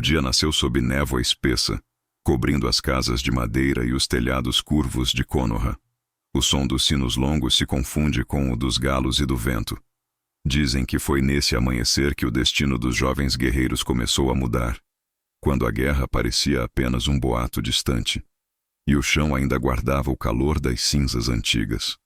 O dia nasceu sob névoa espessa, cobrindo as casas de madeira e os telhados curvos de Konoha. O som dos sinos longos se confunde com o dos galos e do vento. Dizem que foi nesse amanhecer que o destino dos jovens guerreiros começou a mudar, quando a guerra parecia apenas um boato distante, e o chão ainda guardava o calor das cinzas antigas.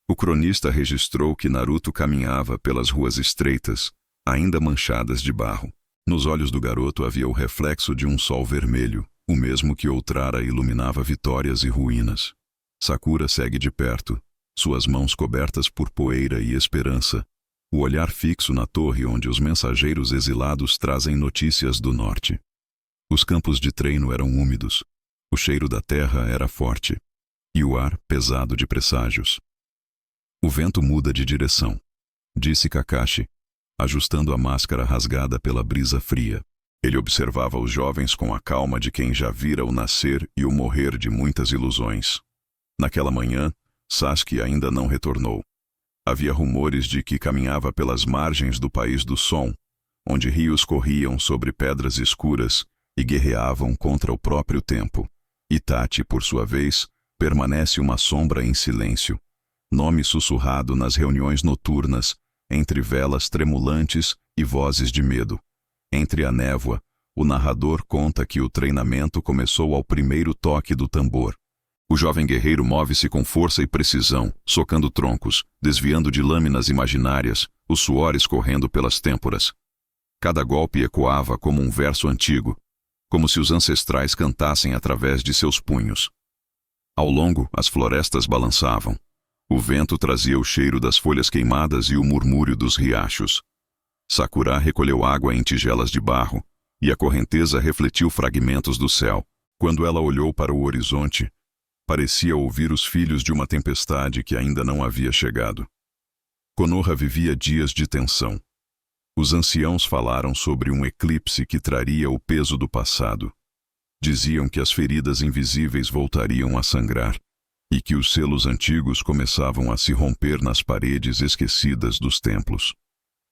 O cronista registrou que Naruto caminhava pelas ruas estreitas, ainda manchadas de barro. Nos olhos do garoto havia o reflexo de um sol vermelho, o mesmo que outrara iluminava vitórias e ruínas. Sakura segue de perto, suas mãos cobertas por poeira e esperança, o olhar fixo na torre onde os mensageiros exilados trazem notícias do norte. Os campos de treino eram úmidos, o cheiro da terra era forte, e o ar pesado de presságios. O vento muda de direção, disse Kakashi, ajustando a máscara rasgada pela brisa fria. Ele observava os jovens com a calma de quem já vira o nascer e o morrer de muitas ilusões. Naquela manhã, Sasuke ainda não retornou. Havia rumores de que caminhava pelas margens do País do Som, onde rios corriam sobre pedras escuras e guerreavam contra o próprio tempo. Itachi, por sua vez, permanece uma sombra em silêncio, nome sussurrado nas reuniões noturnas, entre velas tremulantes e vozes de medo. Entre a névoa, o narrador conta que o treinamento começou ao primeiro toque do tambor. O jovem guerreiro move-se com força e precisão, socando troncos, desviando de lâminas imaginárias, os suores correndo pelas têmporas. Cada golpe ecoava como um verso antigo, como se os ancestrais cantassem através de seus punhos. Ao longo, as florestas balançavam. O vento trazia o cheiro das folhas queimadas e o murmúrio dos riachos. Sakura recolheu água em tigelas de barro, e a correnteza refletiu fragmentos do céu. Quando ela olhou para o horizonte, parecia ouvir os filhos de uma tempestade que ainda não havia chegado. Konoha vivia dias de tensão. Os anciãos falaram sobre um eclipse que traria o peso do passado. Diziam que as feridas invisíveis voltariam a sangrar, e que os selos antigos começavam a se romper nas paredes esquecidas dos templos.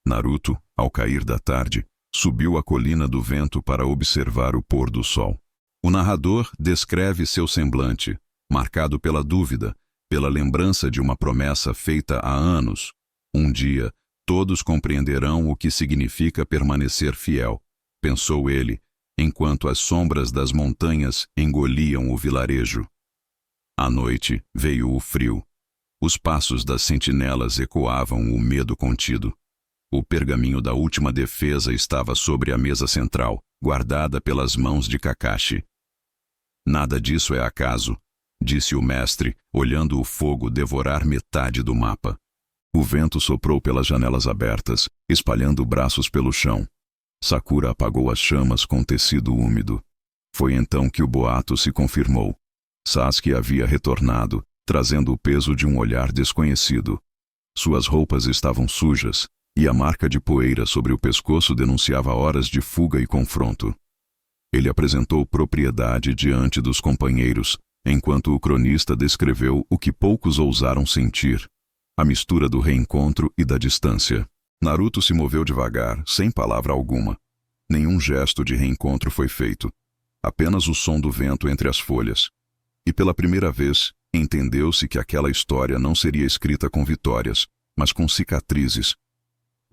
Naruto, ao cair da tarde, subiu a colina do vento para observar o pôr do sol. O narrador descreve seu semblante, marcado pela dúvida, pela lembrança de uma promessa feita há anos. Um dia, todos compreenderão o que significa permanecer fiel, pensou ele, enquanto as sombras das montanhas engoliam o vilarejo. À noite veio o frio. Os passos das sentinelas ecoavam o medo contido. O pergaminho da última defesa estava sobre a mesa central, guardada pelas mãos de Kakashi. Nada disso é acaso, disse o mestre, olhando o fogo devorar metade do mapa. O vento soprou pelas janelas abertas, espalhando braços pelo chão. Sakura apagou as chamas com tecido úmido. Foi então que o boato se confirmou. Sasuke havia retornado, trazendo o peso de um olhar desconhecido. Suas roupas estavam sujas, e a marca de poeira sobre o pescoço denunciava horas de fuga e confronto. Ele apresentou propriedade diante dos companheiros, enquanto o cronista descreveu o que poucos ousaram sentir, a mistura do reencontro e da distância. Naruto se moveu devagar, sem palavra alguma. Nenhum gesto de reencontro foi feito, apenas o som do vento entre as folhas. E pela primeira vez, entendeu-se que aquela história não seria escrita com vitórias, mas com cicatrizes.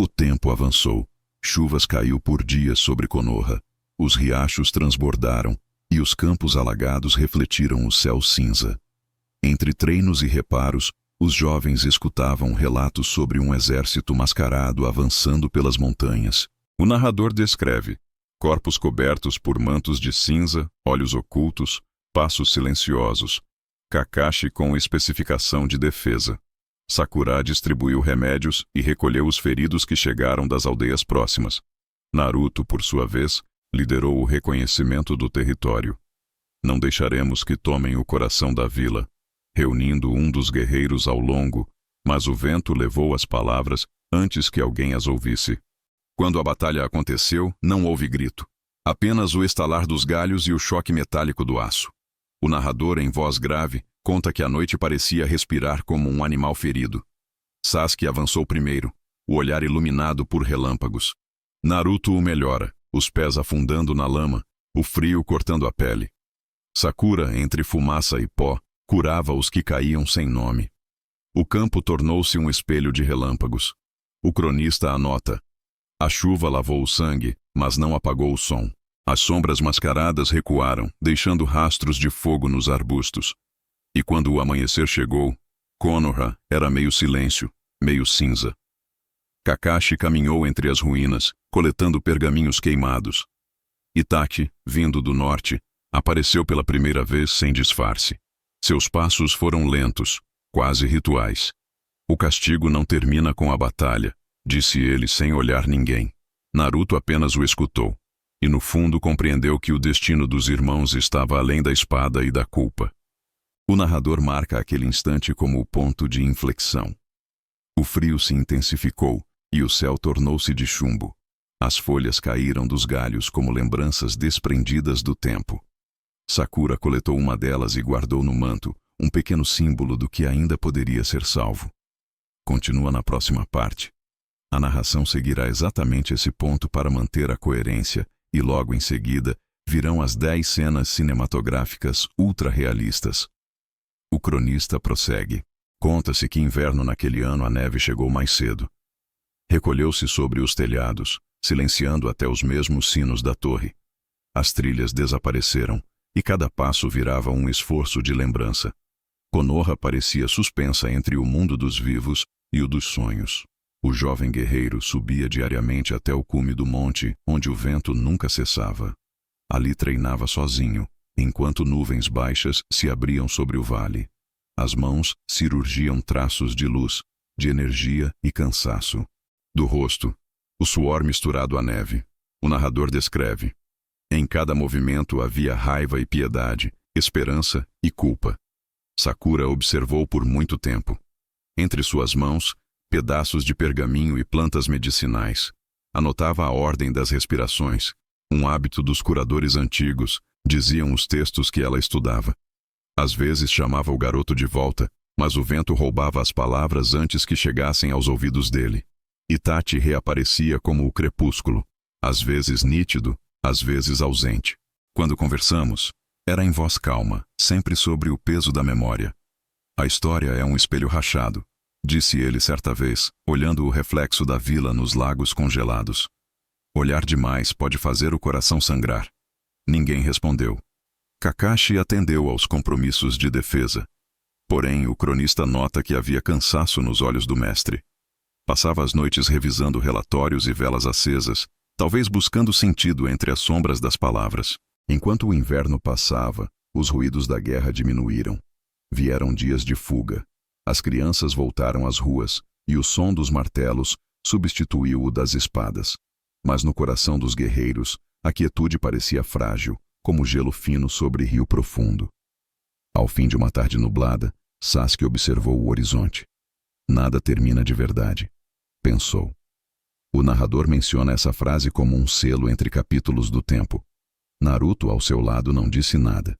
O tempo avançou. Chuvas caiu por dias sobre Konoha. Os riachos transbordaram, e os campos alagados refletiram o céu cinza. Entre treinos e reparos, os jovens escutavam relatos sobre um exército mascarado avançando pelas montanhas. O narrador descreve corpos cobertos por mantos de cinza, olhos ocultos, passos silenciosos. Kakashi com especificação de defesa. Sakura distribuiu remédios e recolheu os feridos que chegaram das aldeias próximas. Naruto, por sua vez, liderou o reconhecimento do território. Não deixaremos que tomem o coração da vila, reunindo um dos guerreiros ao longo, mas o vento levou as palavras antes que alguém as ouvisse. Quando a batalha aconteceu, não houve grito. Apenas o estalar dos galhos e o choque metálico do aço. O narrador, em voz grave, conta que a noite parecia respirar como um animal ferido. Sasuke avançou primeiro, o olhar iluminado por relâmpagos. Naruto o melhora, os pés afundando na lama, o frio cortando a pele. Sakura, entre fumaça e pó, curava os que caíam sem nome. O campo tornou-se um espelho de relâmpagos. O cronista anota: a chuva lavou o sangue, mas não apagou o som. As sombras mascaradas recuaram, deixando rastros de fogo nos arbustos. E quando o amanhecer chegou, Konoha era meio silêncio, meio cinza. Kakashi caminhou entre as ruínas, coletando pergaminhos queimados. Itachi, vindo do norte, apareceu pela primeira vez sem disfarce. Seus passos foram lentos, quase rituais. O castigo não termina com a batalha, disse ele sem olhar ninguém. Naruto apenas o escutou, e no fundo compreendeu que o destino dos irmãos estava além da espada e da culpa. O narrador marca aquele instante como o ponto de inflexão. O frio se intensificou, e o céu tornou-se de chumbo. As folhas caíram dos galhos como lembranças desprendidas do tempo. Sakura coletou uma delas e guardou no manto, um pequeno símbolo do que ainda poderia ser salvo. Continua na próxima parte. A narração seguirá exatamente esse ponto para manter a coerência, e logo em seguida virão as 10 cenas cinematográficas ultra-realistas. O cronista prossegue. Conta-se que inverno naquele ano a neve chegou mais cedo. Recolheu-se sobre os telhados, silenciando até os mesmos sinos da torre. As trilhas desapareceram, e cada passo virava um esforço de lembrança. Konoha parecia suspensa entre o mundo dos vivos e o dos sonhos. O jovem guerreiro subia diariamente até o cume do monte, onde o vento nunca cessava. Ali treinava sozinho, enquanto nuvens baixas se abriam sobre o vale. As mãos cirurgiam traços de luz, de energia e cansaço. Do rosto, o suor misturado à neve. O narrador descreve. Em cada movimento havia raiva e piedade, esperança e culpa. Sakura observou por muito tempo. Entre suas mãos, pedaços de pergaminho e plantas medicinais. Anotava a ordem das respirações, um hábito dos curadores antigos, diziam os textos que ela estudava. Às vezes chamava o garoto de volta, mas o vento roubava as palavras antes que chegassem aos ouvidos dele. Itachi reaparecia como o crepúsculo, às vezes nítido, às vezes ausente. Quando conversamos, era em voz calma, sempre sobre o peso da memória. A história é um espelho rachado, disse ele certa vez, olhando o reflexo da vila nos lagos congelados. Olhar demais pode fazer o coração sangrar. Ninguém respondeu. Kakashi atendeu aos compromissos de defesa. Porém, o cronista nota que havia cansaço nos olhos do mestre. Passava as noites revisando relatórios e velas acesas, talvez buscando sentido entre as sombras das palavras. Enquanto o inverno passava, os ruídos da guerra diminuíram. Vieram dias de fuga. As crianças voltaram às ruas, e o som dos martelos substituiu o das espadas. Mas no coração dos guerreiros, a quietude parecia frágil, como gelo fino sobre rio profundo. Ao fim de uma tarde nublada, Sasuke observou o horizonte. Nada termina de verdade, pensou. O narrador menciona essa frase como um selo entre capítulos do tempo. Naruto, ao seu lado, não disse nada.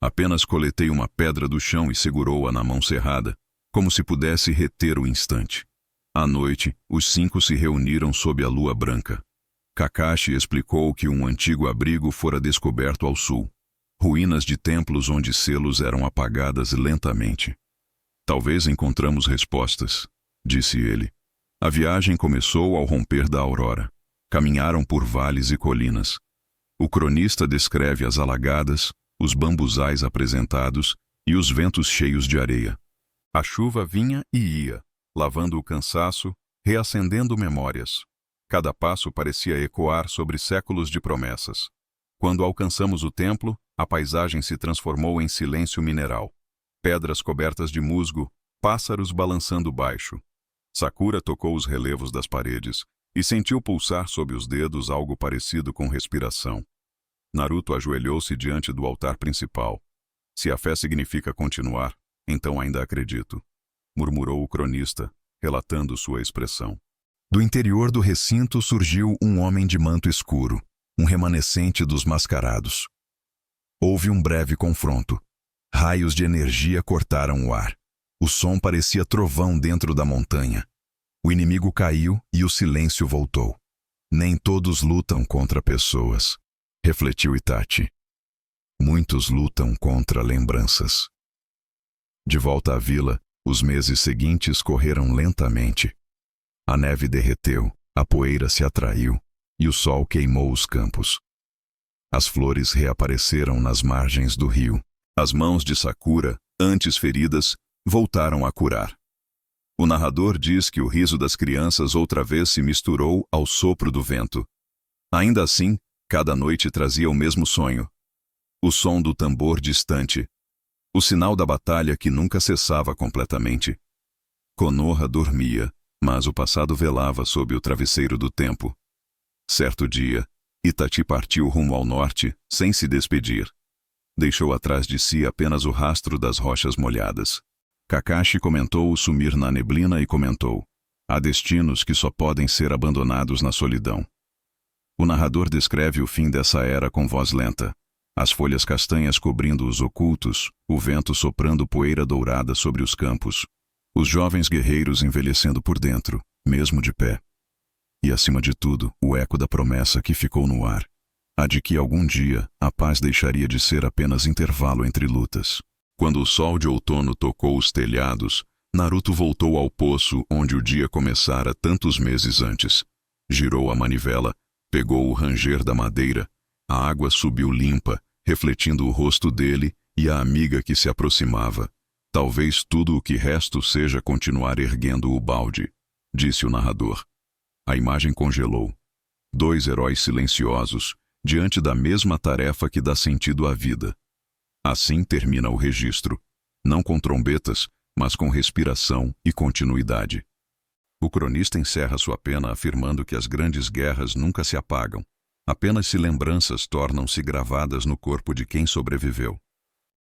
Apenas coletei uma pedra do chão e segurou-a na mão cerrada, como se pudesse reter o instante. À noite, os 5 se reuniram sob a lua branca. Kakashi explicou que um antigo abrigo fora descoberto ao sul. Ruínas de templos onde selos eram apagadas lentamente. Talvez encontramos respostas, disse ele. A viagem começou ao romper da aurora. Caminharam por vales e colinas. O cronista descreve as alagadas, os bambuzais apresentados e os ventos cheios de areia. A chuva vinha e ia, lavando o cansaço, reacendendo memórias. Cada passo parecia ecoar sobre séculos de promessas. Quando alcançamos o templo, a paisagem se transformou em silêncio mineral. Pedras cobertas de musgo, pássaros balançando baixo. Sakura tocou os relevos das paredes e sentiu pulsar sob os dedos algo parecido com respiração. Naruto ajoelhou-se diante do altar principal. Se a fé significa continuar, então ainda acredito, murmurou o cronista, relatando sua expressão. Do interior do recinto surgiu um homem de manto escuro, um remanescente dos mascarados. Houve um breve confronto. Raios de energia cortaram o ar. O som parecia trovão dentro da montanha. O inimigo caiu e o silêncio voltou. Nem todos lutam contra pessoas, refletiu Itachi. Muitos lutam contra lembranças. De volta à vila, os meses seguintes correram lentamente. A neve derreteu, a poeira se atraiu e o sol queimou os campos. As flores reapareceram nas margens do rio. As mãos de Sakura, antes feridas, voltaram a curar. O narrador diz que o riso das crianças outra vez se misturou ao sopro do vento. Ainda assim, cada noite trazia o mesmo sonho. O som do tambor distante. O sinal da batalha que nunca cessava completamente. Konoha dormia, mas o passado velava sob o travesseiro do tempo. Certo dia, Itachi partiu rumo ao norte, sem se despedir. Deixou atrás de si apenas o rastro das rochas molhadas. Kakashi comentou o sumir na neblina e comentou: há destinos que só podem ser abandonados na solidão. O narrador descreve o fim dessa era com voz lenta. As folhas castanhas cobrindo os ocultos, o vento soprando poeira dourada sobre os campos. Os jovens guerreiros envelhecendo por dentro, mesmo de pé. E, acima de tudo, o eco da promessa que ficou no ar. A de que algum dia a paz deixaria de ser apenas intervalo entre lutas. Quando o sol de outono tocou os telhados, Naruto voltou ao poço onde o dia começara tantos meses antes. Girou a manivela, pegou o ranger da madeira. A água subiu limpa, refletindo o rosto dele e a amiga que se aproximava. Talvez tudo o que resto seja continuar erguendo o balde, disse o narrador. A imagem congelou. Dois heróis silenciosos, diante da mesma tarefa que dá sentido à vida. Assim termina o registro, não com trombetas, mas com respiração e continuidade. O cronista encerra sua pena afirmando que as grandes guerras nunca se apagam, apenas se lembranças tornam-se gravadas no corpo de quem sobreviveu.